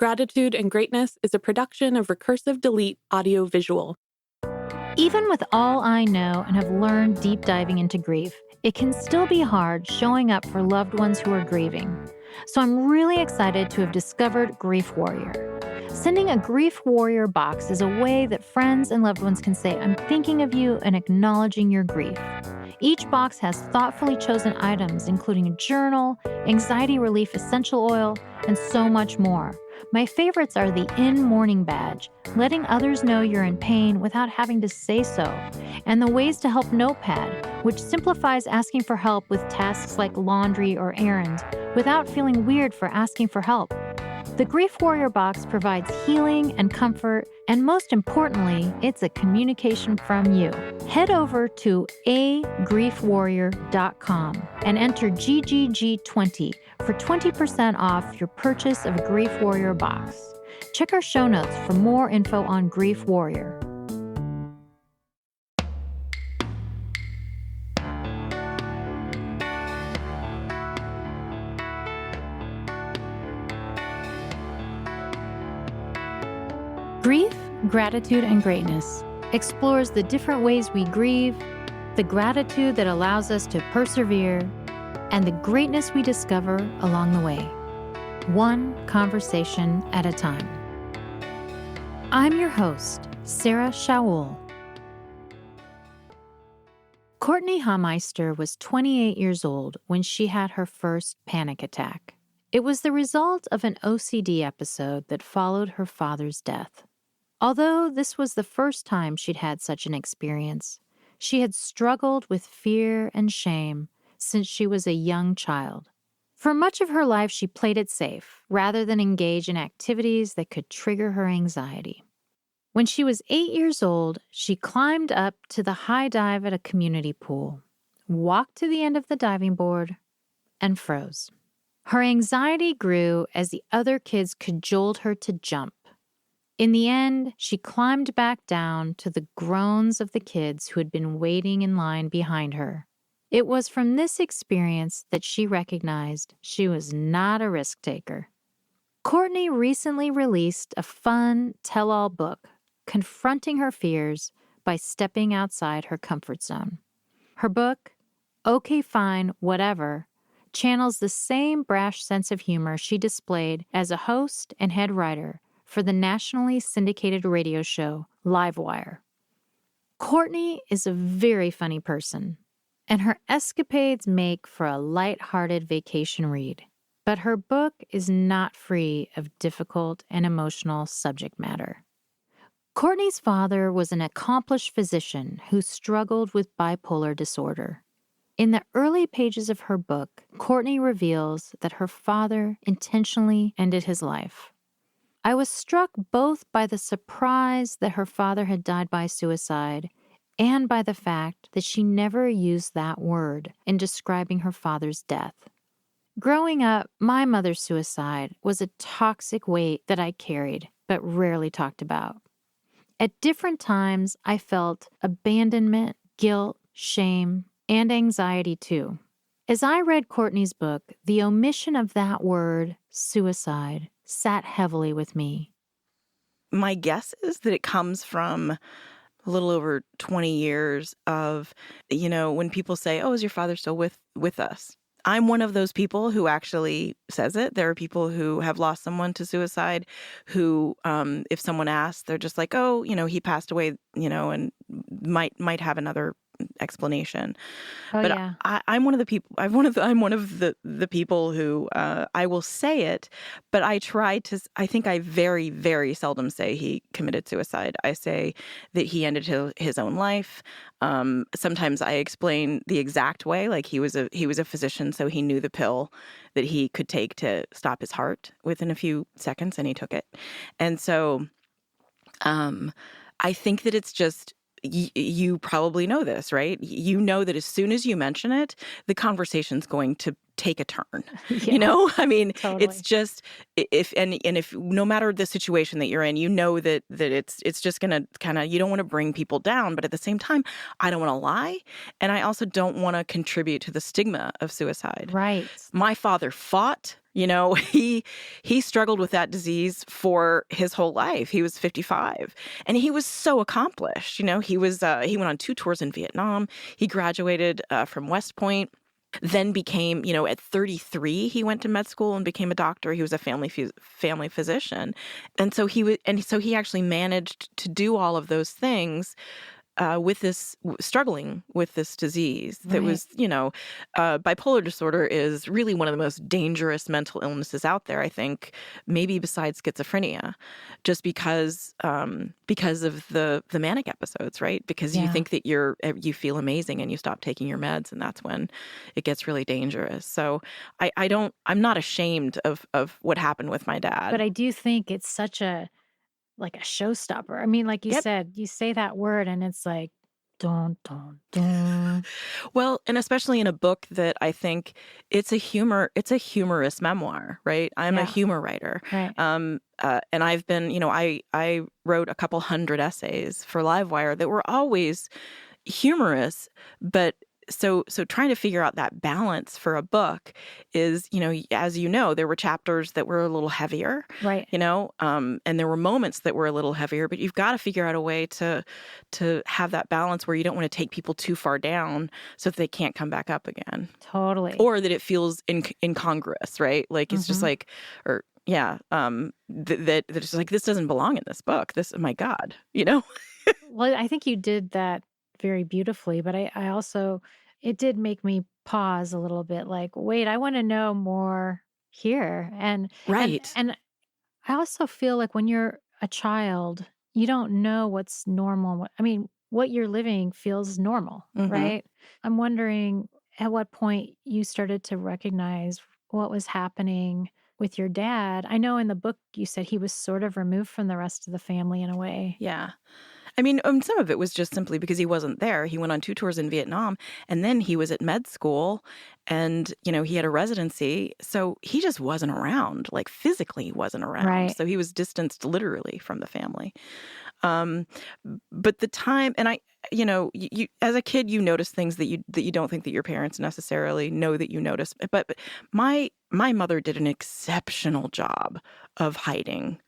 Gratitude and Greatness is a production of Recursive Delete Audio Visual. Even with all I know and have learned deep diving into grief, it can still be hard showing up for loved ones who are grieving. So I'm really excited to have discovered Grief Warrior. Sending a Grief Warrior box is a way that friends and loved ones can say, "I'm thinking of you," and acknowledging your grief. Each box has thoughtfully chosen items, including a journal, anxiety relief essential oil, and so much more. My favorites are the In Mourning badge, letting others know you're in pain without having to say so, and the Ways to Help notepad, which simplifies asking for help with tasks like laundry or errands without feeling weird for asking for help. The Grief Warrior box provides healing and comfort, and most importantly, it's a communication from you. Head over to agriefwarrior.com and enter GGG20 for 20% off your purchase of a Grief Warrior box. Check our show notes for more info on Grief Warrior. Grief, Gratitude, and Greatness explores the different ways we grieve, the gratitude that allows us to persevere, and the greatness we discover along the way, one conversation at a time. I'm your host, Sarah Shaoul. Courtney Hameister was 28 years old when she had her first panic attack. It was the result of an OCD episode that followed her father's death. Although this was the first time she'd had such an experience, she had struggled with fear and shame since she was a young child. For much of her life, she played it safe rather than engage in activities that could trigger her anxiety. When she was 8 years old, she climbed up to the high dive at a community pool, walked to the end of the diving board, and froze. Her anxiety grew as the other kids cajoled her to jump. In the end, she climbed back down to the groans of the kids who had been waiting in line behind her. It was from this experience that she recognized she was not a risk taker. Courtney recently released a fun tell-all book, confronting her fears by stepping outside her comfort zone. Her book, Okay Fine, Whatever, channels the same brash sense of humor she displayed as a host and head writer for the nationally syndicated radio show Livewire. Courtney is a very funny person, and her escapades make for a light-hearted vacation read. But her book is not free of difficult and emotional subject matter. Courtney's father was an accomplished physician who struggled with bipolar disorder. In the early pages of her book, Courtney reveals that her father intentionally ended his life. I was struck both by the surprise that her father had died by suicide and by the fact that she never used that word in describing her father's death. Growing up, my mother's suicide was a toxic weight that I carried but rarely talked about. At different times, I felt abandonment, guilt, shame, and anxiety too. As I read Courtney's book, the omission of that word, suicide, sat heavily with me. My guess is that it comes from a little over 20 years of, when people say, "Oh, is your father still with us?" I'm one of those people who actually says it. There are people who have lost someone to suicide who, if someone asks, they're just like, "Oh, he passed away, and might have another explanation." Oh, But yeah. I'm one of the people. I'm one of the people who I will say it, but I try to. I think I very, very seldom say he committed suicide. I say that he ended his own life. Sometimes I explain the exact way, like he was a physician, so he knew the pill that he could take to stop his heart within a few seconds, and he took it. And so, I think that it's just. You probably know this, right? You know that as soon as you mention it, the conversation's going to take a turn. Yeah, I mean, totally. it's just if no matter the situation that you're in, that it's just gonna kind of, you don't want to bring people down, but at the same time, I don't want to lie, and I also don't want to contribute to the stigma of suicide. Right. My father fought You know, he struggled with that disease for his whole life. He was 55, and he was so accomplished. You know, he went on 2 tours in Vietnam. He graduated from West Point, then became, you know, at 33, he went to med school and became a doctor. He was a family physician, and so he actually managed to do all of those things with this struggling with this disease that was, you know, bipolar disorder is really one of the most dangerous mental illnesses out there, I think, maybe besides schizophrenia, just because of the manic episodes, right? Because you think that you feel amazing and you stop taking your meds, and that's when it gets really dangerous. So I'm not ashamed of what happened with my dad. But I do think it's such a showstopper. I mean, like you said, you say that word and it's like, dun, dun, dun. Well, and especially in a book that I think it's a humorous memoir, right? I'm a humor writer. Right. And I've been, you know, I wrote a couple hundred essays for Livewire that were always humorous, but so trying to figure out that balance for a book is, you know, as you know, there were chapters that were a little heavier, right? You know, and there were moments that were a little heavier, but you've got to figure out a way to have that balance where you don't want to take people too far down so that they can't come back up again. Totally. Or that it feels incongruous, right? Like it's just like, or that it's just like, this doesn't belong in this book. This, oh my God, you know? Well, I think you did that very beautifully, but I also, it did make me pause a little bit, like, wait, I want to know more here. And I also feel like when you're a child, you don't know what's normal. I mean, what you're living feels normal, right? I'm wondering at what point you started to recognize what was happening with your dad. I know in the book you said he was sort of removed from the rest of the family in a way. Yeah. I mean, some of it was just simply because he wasn't there. He went on 2 tours in Vietnam, and then he was at med school, and, you know, he had a residency. So he just wasn't around, like physically he wasn't around. Right. So he was distanced literally from the family. But the time, and you know, you as a kid, you notice things that you don't think that your parents necessarily know that you notice. But my mother did an exceptional job of hiding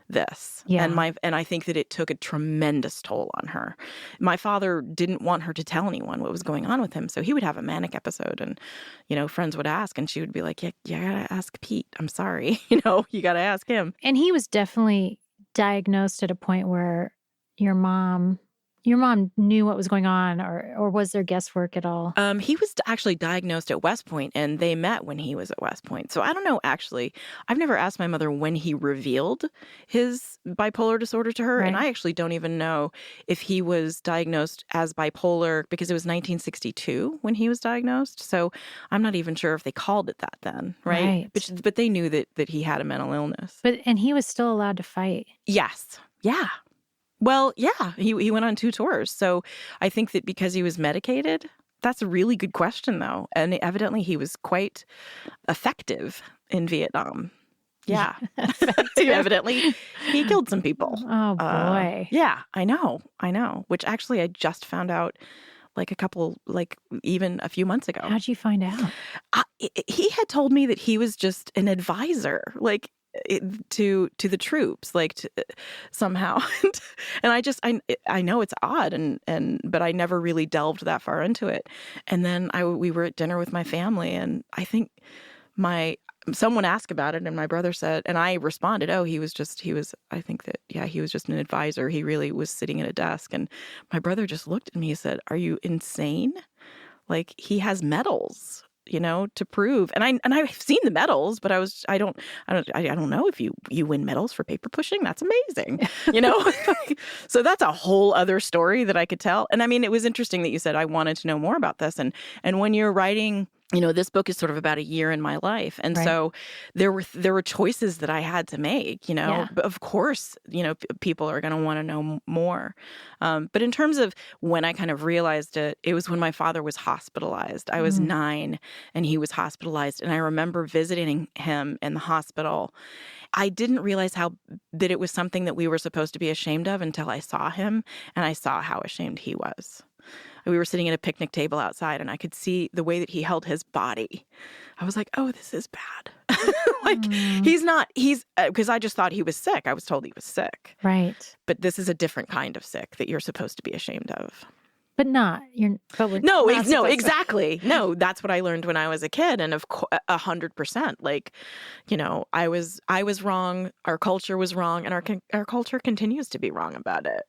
this. Yeah. And I think that it took a tremendous toll on her. My father didn't want her to tell anyone what was going on with him. So he would have a manic episode, and, you know, friends would ask, and she would be like, yeah, you gotta ask Pete. I'm sorry. You know, you gotta ask him. And he was definitely diagnosed at a point where your mom knew what was going on, or was there guesswork at all? He was actually diagnosed at West Point, and they met when he was at West Point. So I don't know, actually. I've never asked my mother when he revealed his bipolar disorder to her, and I actually don't even know if he was diagnosed as bipolar, because it was 1962 when he was diagnosed. So I'm not even sure if they called it that then, right? But they knew that he had a mental illness. And he was still allowed to fight. Yes. Yeah. Well, yeah, he went on 2 tours. So I think that because he was medicated, that's a really good question, though. And evidently he was quite effective in Vietnam. Yeah. Evidently he killed some people. Oh, boy. Yeah, I know. Which actually I just found out even a few months ago. How'd you find out? He had told me that he was just an advisor, to the troops, somehow. And I know it's odd, but I never really delved that far into it. And then we were at dinner with my family, and I think someone asked about it, and my brother said, and I responded, oh, he was just an advisor. He really was sitting at a desk. And my brother just looked at me and said, are you insane? Like, he has medals, you know, to prove. And I've seen the medals, but I don't know if you win medals for paper pushing. That's amazing, you know. So that's a whole other story that I could tell. And I mean, it was interesting that you said I wanted to know more about this. And when you're writing, you know, this book is sort of about a year in my life, and so there were choices that I had to make. You know, Yeah. But of course, you know, people are going to want to know more. But in terms of when I kind of realized it, it was when my father was hospitalized. I was 9, and he was hospitalized, and I remember visiting him in the hospital. I didn't realize that it was something that we were supposed to be ashamed of until I saw him, and I saw how ashamed he was. We were sitting at a picnic table outside, and I could see the way that he held his body. I was like, oh, this is bad. Like, he's because I just thought he was sick. I was told he was sick. Right. But this is a different kind of sick that you're supposed to be ashamed of. But not. We're No, not supposed to. exactly. No, that's what I learned when I was a kid. And of course, 100%. Like, I was wrong. Our culture was wrong. And our culture continues to be wrong about it.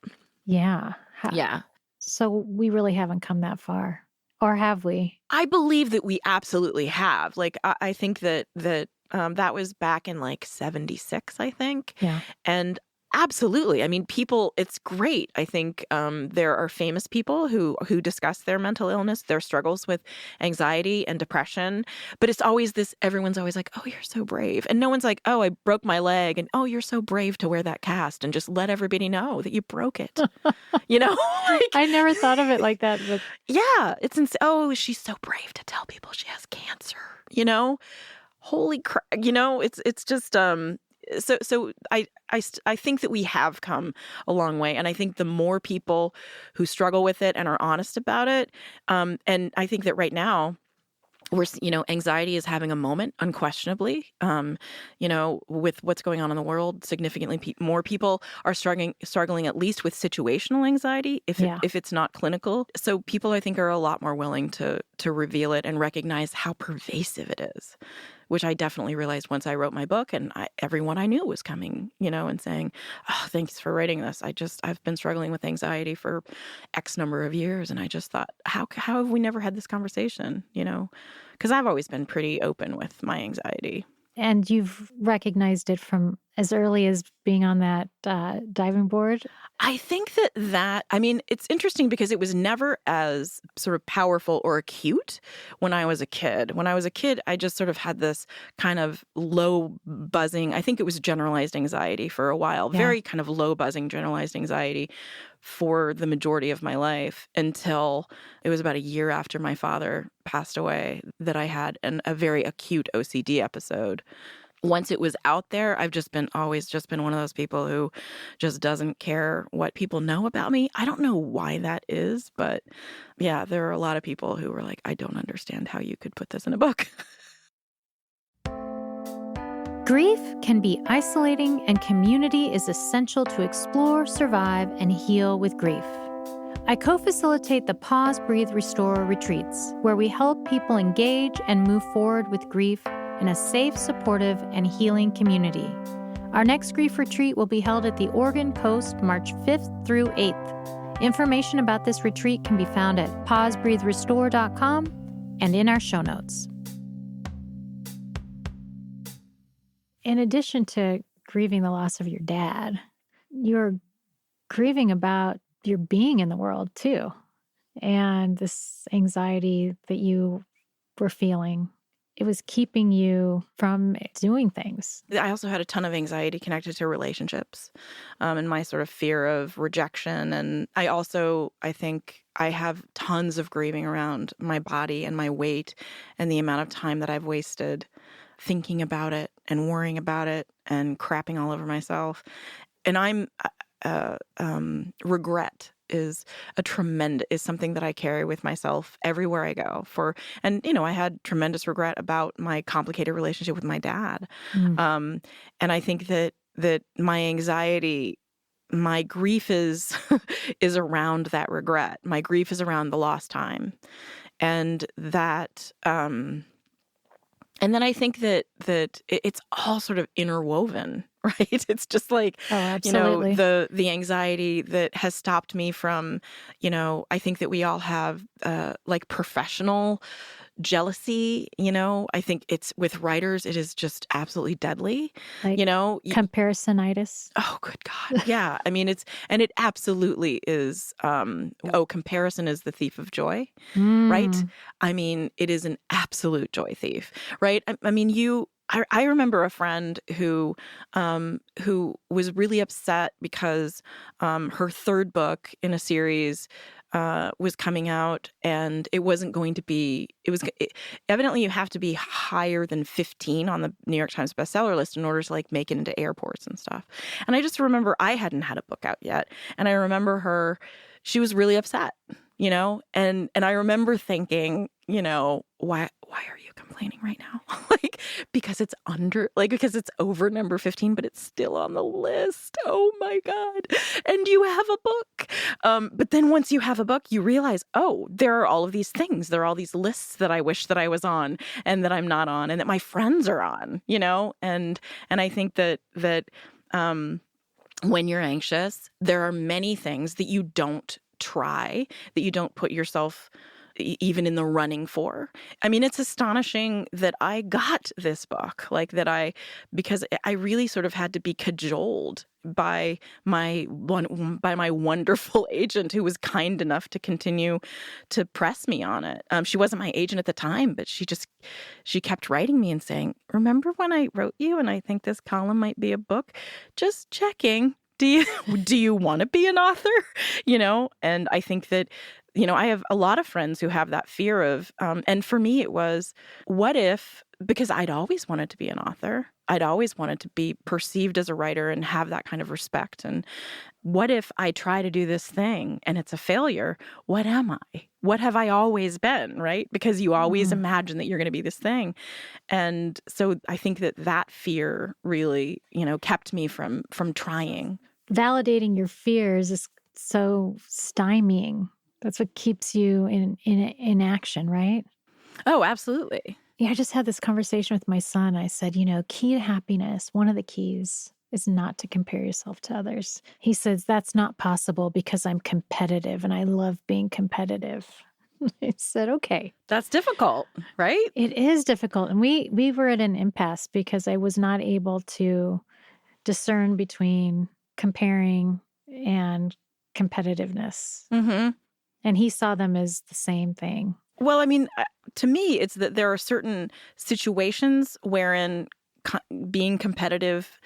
Yeah. Yeah. So we really haven't come that far. Or have we? I believe that we absolutely have. Like, I think that that was back in like 76, I think. Yeah. And absolutely. I mean, it's great. I think there are famous people who discuss their mental illness, their struggles with anxiety and depression. But it's always everyone's always like, oh, you're so brave. And no one's like, oh, I broke my leg. And oh, you're so brave to wear that cast and just let everybody know that you broke it. Like, I never thought of it like that. But yeah, it's oh, she's so brave to tell people she has cancer. Holy crap. It's just So I think that we have come a long way. And I think the more people who struggle with it and are honest about it, and I think that right now, anxiety is having a moment, unquestionably. With what's going on in the world, significantly more people are struggling at least with situational anxiety, if it's not clinical. So people, I think, are a lot more willing to reveal it and recognize how pervasive it is, which I definitely realized once I wrote my book, and everyone I knew was coming, and saying, "Oh, thanks for writing this. I've been struggling with anxiety for X number of years," and I just thought, how have we never had this conversation? Because I've always been pretty open with my anxiety. And you've recognized it from as early as being on that diving board? I think it's interesting because it was never as sort of powerful or acute when I was a kid. When I was a kid, I just sort of had this kind of low buzzing. I think it was generalized anxiety for a while, very kind of low buzzing generalized anxiety for the majority of my life, until it was about a year after my father passed away that I had a very acute OCD episode. Once it was out there, I've always been one of those people who just doesn't care what people know about me. I don't know why that is, but yeah, there are a lot of people who were like, I don't understand how you could put this in a book. Grief can be isolating, and community is essential to explore, survive, and heal with grief. I co-facilitate the Pause, Breathe, Restore retreats, where we help people engage and move forward with grief in a safe, supportive, and healing community. Our next grief retreat will be held at the Oregon Coast March 5th through 8th. Information about this retreat can be found at pausebreatherestore.com and in our show notes. In addition to grieving the loss of your dad, you're grieving about your being in the world too, and this anxiety that you were feeling. It was keeping you from doing things. I also had a ton of anxiety connected to relationships, and my sort of fear of rejection. And I think I have tons of grieving around my body and my weight and the amount of time that I've wasted thinking about it and worrying about it and crapping all over myself. And regret is something that I carry with myself everywhere I go. I had tremendous regret about my complicated relationship with my dad. And I think that my anxiety, my grief is is around that regret. My grief is around the lost time. And that and then I think that it's all sort of interwoven, right? It's just like, the anxiety that has stopped me from, I think that we all have like professional jealousy, I think it's with writers, it is just absolutely deadly, like comparisonitis. Oh, good God. Yeah. I mean, it absolutely is. Comparison is the thief of joy, right? I mean, it is an absolute joy thief, right? I mean, I remember a friend who was really upset because her third book in a series was coming out, and it wasn't going to be. Evidently, you have to be higher than 15 on the New York Times bestseller list in order to like make it into airports and stuff. And I just remember I hadn't had a book out yet, and I remember she was really upset, and I remember thinking, why are you complaining? complaining right now. Because it's because it's over number 15, but it's still on the list. Oh my God. And you have a book. But then once you have a book, you realize, oh, there are all of these things. There are all these lists that I wish that I was on and that I'm not on and that my friends are on, and I think that when you're anxious, there are many things that you don't try, that you don't put yourself even in the running for. I mean, it's astonishing that I got this book, because I really sort of had to be cajoled by my wonderful agent, who was kind enough to continue to press me on it. She wasn't my agent at the time, but she kept writing me and saying, "Remember when I wrote you and I think this column might be a book? Just checking. Do you want to be an author?" And I think that I have a lot of friends who have that fear of, and for me it was, what if, because I'd always wanted to be an author. I'd always wanted to be perceived as a writer and have that kind of respect. And what if I try to do this thing and it's a failure? What am I? What have I always been, right? Because you always imagine that you're going to be this thing. And so I think that fear really, kept me from trying. Validating your fears is so stymieing. That's what keeps you in action, right? Oh, absolutely. Yeah, I just had this conversation with my son. I said, key to happiness, one of the keys is not to compare yourself to others. He says, that's not possible because I'm competitive and I love being competitive. I said, okay. That's difficult, right? It is difficult. And we were at an impasse because I was not able to discern between comparing and competitiveness. Mm-hmm. And he saw them as the same thing. Well, I mean, to me, it's that there are certain situations wherein being competitive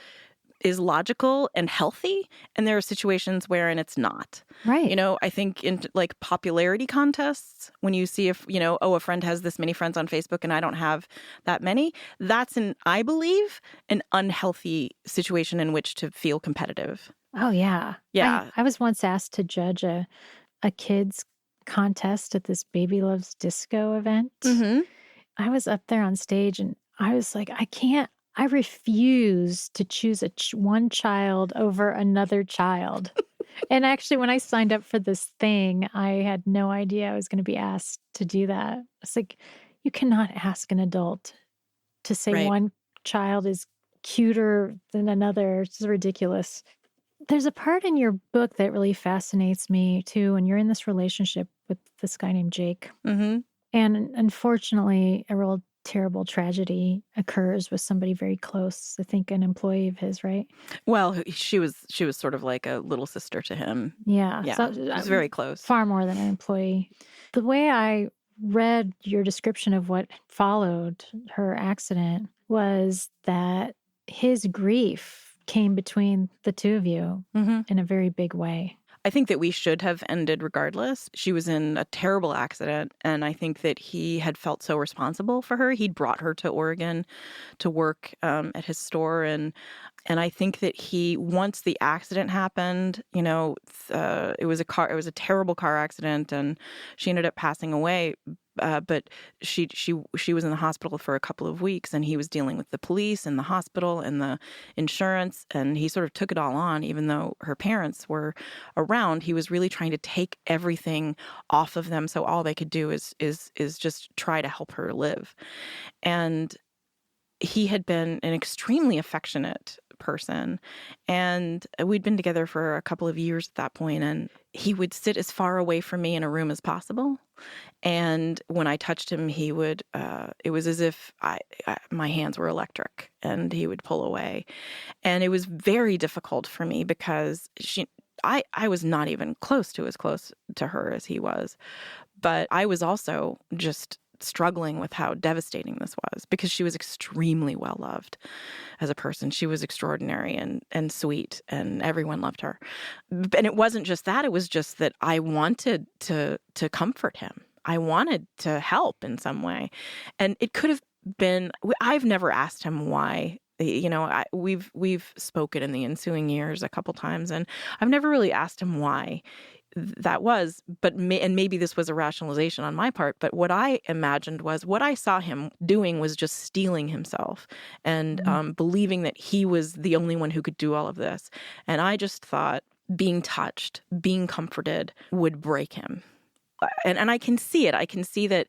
is logical and healthy, and there are situations wherein it's not. Right. I think in popularity contests, when you see if, a friend has this many friends on Facebook and I don't have that many, that's I believe, an unhealthy situation in which to feel competitive. Oh, yeah. Yeah. I was once asked to judge a kids contest at this Baby Loves Disco event. Mm-hmm. I was up there on stage and I was like, I refuse to choose one child over another child. And actually, when I signed up for this thing, I had no idea I was going to be asked to do that. It's like, you cannot ask an adult to say Right. one child is cuter than another. It's ridiculous. There's a part in your book that really fascinates me, too, and you're in this relationship with this guy named Jake. Mm-hmm. And unfortunately, a real terrible tragedy occurs with somebody very close. I think an employee of his, right? Well, she was sort of like a little sister to him. Yeah. Yeah, So, it was very close. Far more than an employee. The way I read your description of what followed her accident was that his grief came between the two of you in a very big way. I think that we should have ended regardless. She was in a terrible accident, and I think that he had felt so responsible for her. He'd brought her to Oregon to work at his store, and I think that once the accident happened, it was a terrible car accident, and she ended up passing away. But she was in the hospital for a couple of weeks, and he was dealing with the police and the hospital and the insurance, and he sort of took it all on. Even though her parents were around, he was really trying to take everything off of them, so all they could do is just try to help her live. And he had been an extremely affectionate person, and we'd been together for a couple of years at that point, and he would sit as far away from me in a room as possible. And when I touched him, he would, it was as if my hands were electric, and he would pull away. And it was very difficult for me because I was not even close to as close to her as he was. But I was also just struggling with how devastating this was, because she was extremely well loved as a person. She was extraordinary and sweet, and everyone loved her. And it wasn't just that, it was just that I wanted to comfort him. I wanted to help in some way. And it could have been, I've never asked him why. We've spoken in the ensuing years a couple times, and I've never really asked him why that was, and maybe this was a rationalization on my part, but what I imagined was what I saw him doing was just steeling himself and believing that he was the only one who could do all of this. And I just thought being touched, being comforted would break him. And I can see it. I can see that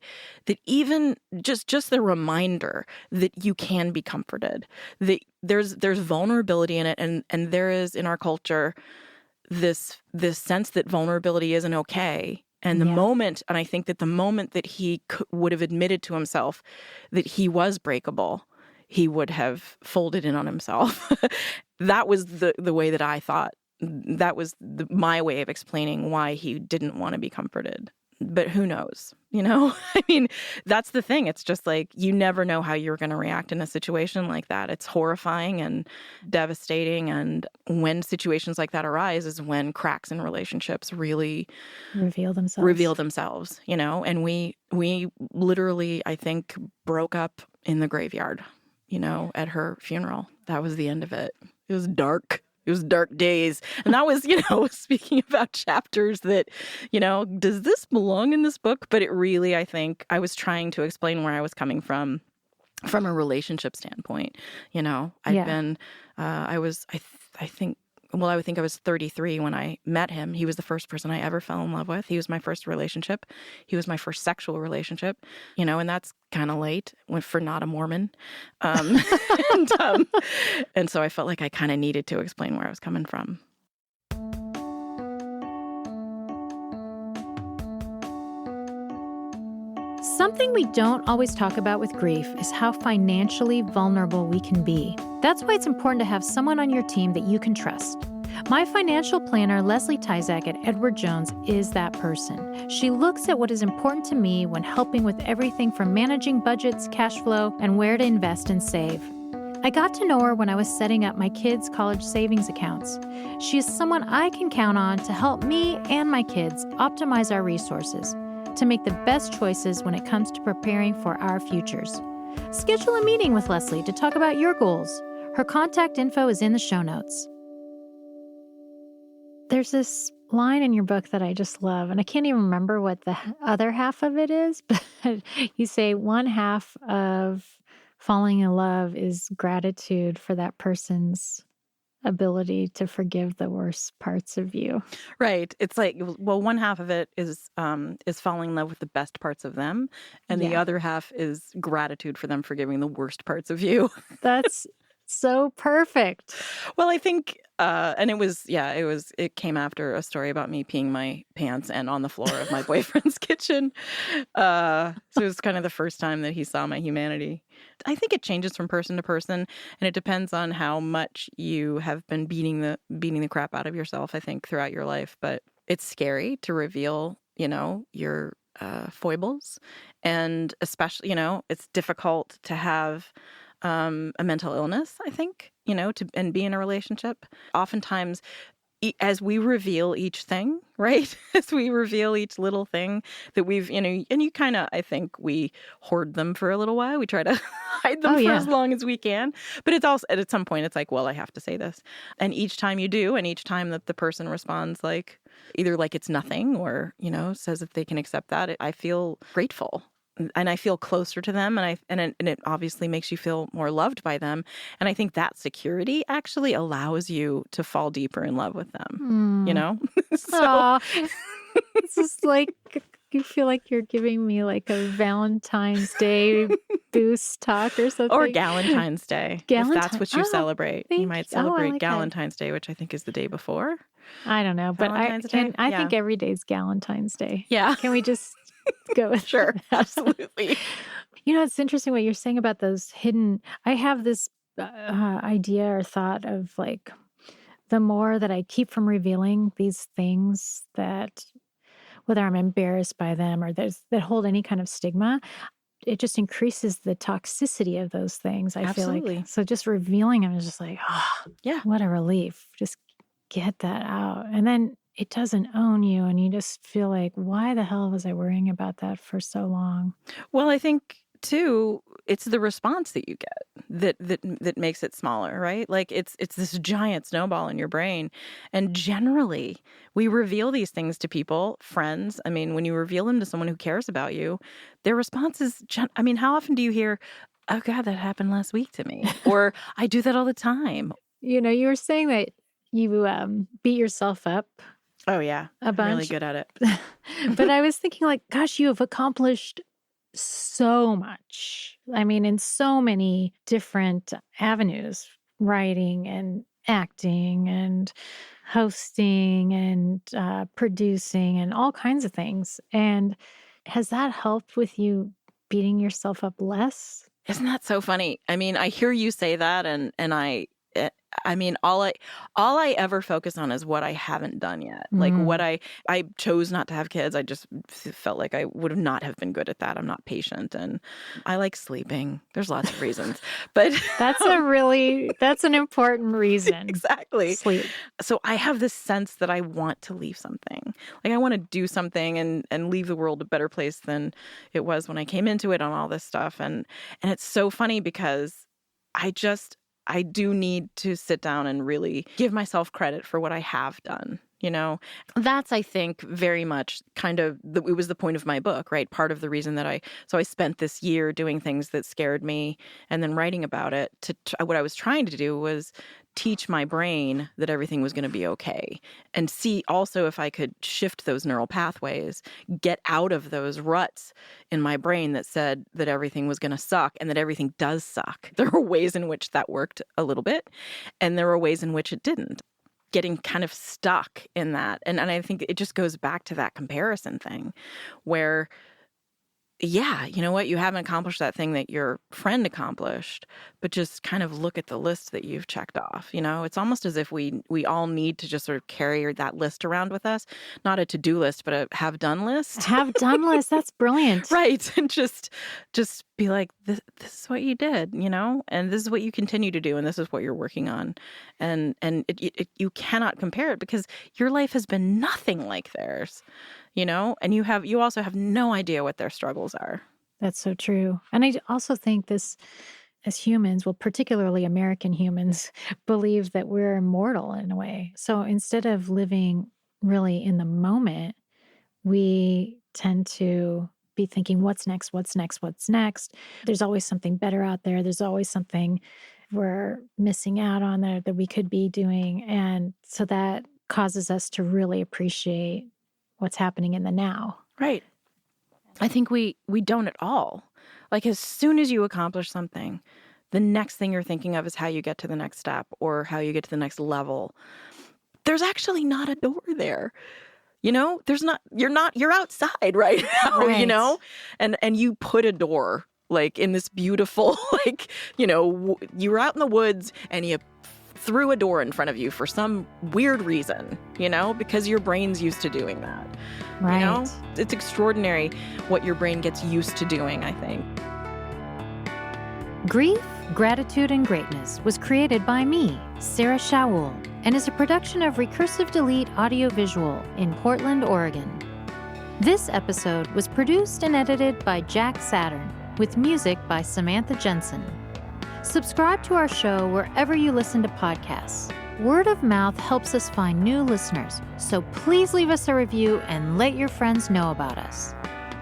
even just the reminder that you can be comforted, that there's vulnerability in it, and there is in our culture this sense that vulnerability isn't okay. And and I think that the moment that he would have admitted to himself that he was breakable, he would have folded in on himself. That was the way that I thought. That was my way of explaining why he didn't want to be comforted. But who knows, I mean, that's the thing. It's just like, you never know how you're going to react in a situation like that. It's horrifying and devastating. And when situations like that arise is when cracks in relationships really reveal themselves, and we literally, I think, broke up in the graveyard, at her funeral. That was the end of it. It was dark. It was dark days. And that was, speaking about chapters that, does this belong in this book? But it really, I think, I was trying to explain where I was coming from a relationship standpoint. I'd been, I think I was 33 when I met him. He was the first person I ever fell in love with. He was my first relationship. He was my first sexual relationship, and that's kind of late for not a Mormon. And so I felt like I kind of needed to explain where I was coming from. Something we don't always talk about with grief is how financially vulnerable we can be. That's why it's important to have someone on your team that you can trust. My financial planner, Leslie Tyzak at Edward Jones, is that person. She looks at what is important to me when helping with everything from managing budgets, cash flow, and where to invest and save. I got to know her when I was setting up my kids' college savings accounts. She is someone I can count on to help me and my kids optimize our resources, to make the best choices when it comes to preparing for our futures. Schedule a meeting with Leslie to talk about your goals. Her contact info is in the show notes. There's this line in your book that I just love, and I can't even remember what the other half of it is, but you say one half of falling in love is gratitude for that person's ability to forgive the worst parts of you. Right. It's like, well, one half of it is falling in love with the best parts of them, and the other half is gratitude for them forgiving the worst parts of you. That's so perfect. Well, I think, and it came after a story about me peeing my pants and on the floor of my boyfriend's kitchen. So it was kind of the first time that he saw my humanity. I think it changes from person to person, and it depends on how much you have been beating the crap out of yourself, I think, throughout your life. But it's scary to reveal, your foibles, and especially, it's difficult to have a mental illness, I think, and be in a relationship. Oftentimes, as we reveal each thing, right? As we reveal each little thing that we've, and you kind of, I think we hoard them for a little while. We try to hide them for as long as we can. But it's also, at some point, it's like, well, I have to say this. And each time you do, and each time that the person responds either like it's nothing or, says that they can accept that, I feel grateful. And I feel closer to them, and it obviously makes you feel more loved by them. And I think that security actually allows you to fall deeper in love with them. So it's just like you feel like you're giving me like a Valentine's Day boost talk or something, or Galentine's Day. If that's what you celebrate, you might celebrate Galentine's Day, which I think is the day before. I don't know, but I think every day's Galentine's Day. Yeah, can we just go with sure, absolutely. It's interesting what you're saying about those hidden. I have this idea or thought of like the more that I keep from revealing these things that, whether I'm embarrassed by them or that hold any kind of stigma, it just increases the toxicity of those things. I feel like so just revealing them is just like, what a relief. Just get that out, and then it doesn't own you, and you just feel like, why the hell was I worrying about that for so long? Well, I think two, it's the response that you get that makes it smaller, right? Like it's this giant snowball in your brain. And generally, we reveal these things to people, friends. I mean, when you reveal them to someone who cares about you, their response is, how often do you hear, "Oh God, that happened last week to me," or "I do that all the time." You know, you were saying that you beat yourself up. Oh yeah, a bunch. I'm really good at it. But I was thinking, like, gosh, you have accomplished so much. I mean, in so many different avenues, writing and acting and hosting and producing and all kinds of things. And has that helped with you beating yourself up less? Isn't that so funny? I mean, I hear you say that, and I mean, all I ever focus on is what I haven't done yet. Like what I chose not to have kids. I just felt like I would not have been good at that. I'm not patient, and I like sleeping. There's lots of reasons, but that's an important reason. Exactly. Sleep. So I have this sense that I want to leave something. Like I want to do something and leave the world a better place than it was when I came into it on all this stuff. And it's so funny because I do need to sit down and really give myself credit for what I have done. You know, that's, I think, very much kind of, it was the point of my book, right? Part of the reason that I spent this year doing things that scared me and then writing about it. What I was trying to do was teach my brain that everything was going to be okay, and see also if I could shift those neural pathways, get out of those ruts in my brain that said that everything was going to suck and that everything does suck. There were ways in which that worked a little bit, and there were ways in which it didn't. Getting kind of stuck in that. And I think it just goes back to that comparison thing where, yeah, you know what? You haven't accomplished that thing that your friend accomplished, but just kind of look at the list that you've checked off. You know, it's almost as if we all need to just sort of carry that list around with us, not a to-do list, but a have-done list. Have-done list. That's brilliant. Right. And just be like, this is what you did, you know, and this is what you continue to do, and this is what you're working on. And you cannot compare it because your life has been nothing like theirs. You know, and you also have no idea what their struggles are. That's so true. And I also think this, as humans, well, particularly American humans, believe that we're immortal in a way. So instead of living really in the moment, we tend to be thinking, what's next? What's next? What's next? There's always something better out there. There's always something we're missing out on that we could be doing. And so that causes us to really appreciate what's happening in the now. Right. I think we don't at all. Like as soon as you accomplish something, the next thing you're thinking of is how you get to the next step or how you get to the next level. There's actually not a door there. You know, you're outside right now, right. You know, and you put a door like in this beautiful, like, you know, you were out in the woods and you threw a door in front of you for some weird reason, you know, because your brain's used to doing that. Right. You know, it's extraordinary what your brain gets used to doing, I think. Grief, Gratitude, and Greatness was created by me, Sarah Shaoul, and is a production of Recursive Delete Audiovisual in Portland, Oregon. This episode was produced and edited by Jack Saturn, with music by Samantha Jensen. Subscribe to our show wherever you listen to podcasts. Word of mouth helps us find new listeners, so please leave us a review and let your friends know about us.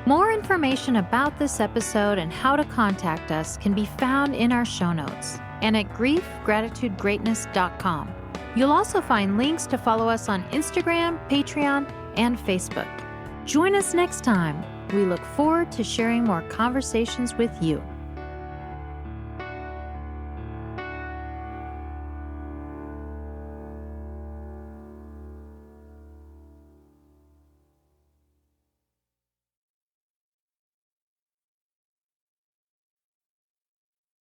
More information about this episode and how to contact us can be found in our show notes and at griefgratitudegreatness.com. You'll also find links to follow us on Instagram, Patreon, and Facebook. Join us next time. We look forward to sharing more conversations with you.